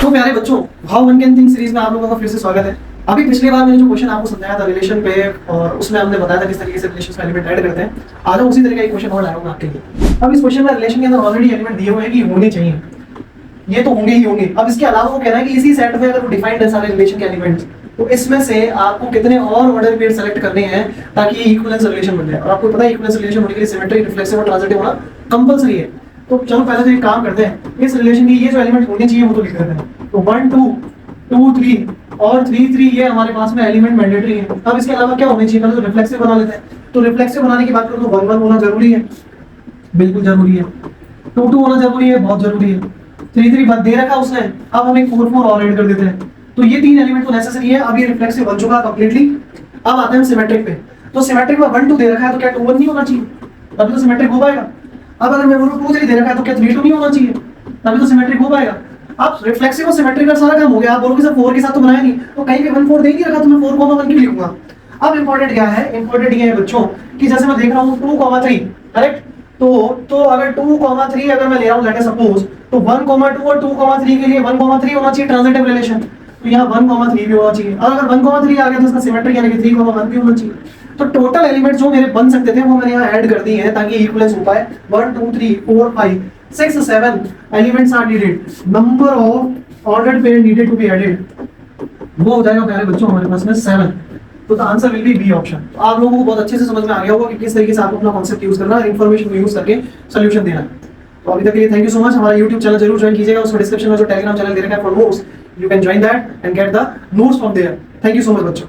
तो प्यारे बच्चों, how one can think series में आप लोगों का फिर से स्वागत है। अभी पिछली बार मैंने जो क्वेश्चन आपको समझाया था रिलेशन पे, और उसमें हमने बताया था किस तरीके से रिलेशन में एलिमेंट ऐड करते हैं। आज हम उसी तरीके का क्वेश्चन और लाया हूं आपके लिए। अब इस क्वेश्चन में रिलेशन के अंदर ऑलरेडी एलिमेंट दिए हुए हैं कि होने चाहिए, ये तो होंगे ही होंगे। अब इसके अलावा वो कह रहा है कि इसी सेट में अगर डिफाइंड है सारे रिलेशन के एलिमेंट्स, तो इसमें से आपको कितने और ऑर्डर पेयर सेलेक्ट करने हैं ताकि इक्विवेलेंस रिलेशन बन जाए। और आपको पता है इक्विवेलेंस रिलेशन होने के लिए सिमेट्रिक, रिफ्लेक्सिव और ट्रांजिटिव होना कंपलसरी है। तो चलो पहले तो एक काम करते हैं, इस रिलेशन की ये जो एलिमेंट होने चाहिए वो तो लिख देते हैं। तो 1 2 2 3 और 3 3 ये हमारे पास में एलिमेंट मैंडेटरी है। अब इसके अलावा क्या होने चाहिए, पहले तो रिफ्लेक्सिव बना लेते हैं। तो रिफ्लेक्सिव बनाने की बात करूं तो 1 1 होना जरूरी है, बिल्कुल जरूरी है। 2 2 होना जरूरी है, बहुत जरूरी है। 3 3 बात दे रखा उसने, अब हम एक 4 4 और ऐड कर देते हैं। तो ये तीन एलिमेंट तो नेसेसरी है। अब ये रिफ्लेक्सिव बन चुका कंप्लीटली। अब आते हैं सिमेट्रिक पे। तो सिमेट्रिक में 1 2 दे रखा है, तो क्या 2 1 नहीं होना चाहिए, तभी तो सिमेट्रिक हो पाएगा। अब अगर मैं बोलूं 2 3 दे रखा है, तो क्या 3 2 नहीं होना चाहिए, तभी तो सिमेट्रिक हो पाएगा। अब रिफ्लेक्सिव और सिमेट्रिक का सारा काम हो गया। आप बोलोगे सर 4 के साथ तो बनाया नहीं, तो कहीं पे 1 4 दे नहीं रखा, तो मैं 4 1 क्यों लिखूंगा। अब इंपॉर्टेंट क्या है, इंपॉर्टेंट ये है बच्चों कि जैसे मैं देख रहा हूं 2 3 करेक्ट। तो अगर 2 3 अगर मैं ले रहा हूं लेट अस सपोज, तो 1 2 और 2 3 के लिए 1 3 होना चाहिए ट्रांजिटिव रिलेशन। तो यहाँ 1 3 भी होना चाहिए। और अगर 1 3 आ गया तो इसका सिमेट्रिक यानी कि 3 1 भी होना चाहिए। तो टोटल एलिमेंट जो मेरे बन सकते थे वो मैंने यहाँ ऐड कर दिए हैं ताकि इक्विवेलेंस हो पाए। 1 2 3 4 5 6 7 elements are needed. Number of ordered pair needed to be added, वो हो जाएगा प्यारे बच्चों हमारे पास में 7। तो the answer will be B option. आप लोगों को बहुत अच्छे से समझ में आ गया होगा कि किस तरीके से आपको अपना कॉन्सेप्ट यूज करना है, इन्फॉर्मेशन को यूज करके सोल्यूशन देना है। तो अभी तक के लिए थैंक यू सो मच। हमारा YouTube चैनल जरूर ज्वाइन कीजिएगा, उसमें डिस्क्रिप्शन में जो टेलीग्राम चैनल दे रखा है for notes, you can join that and get the notes from there. Thank you so much बच्चों।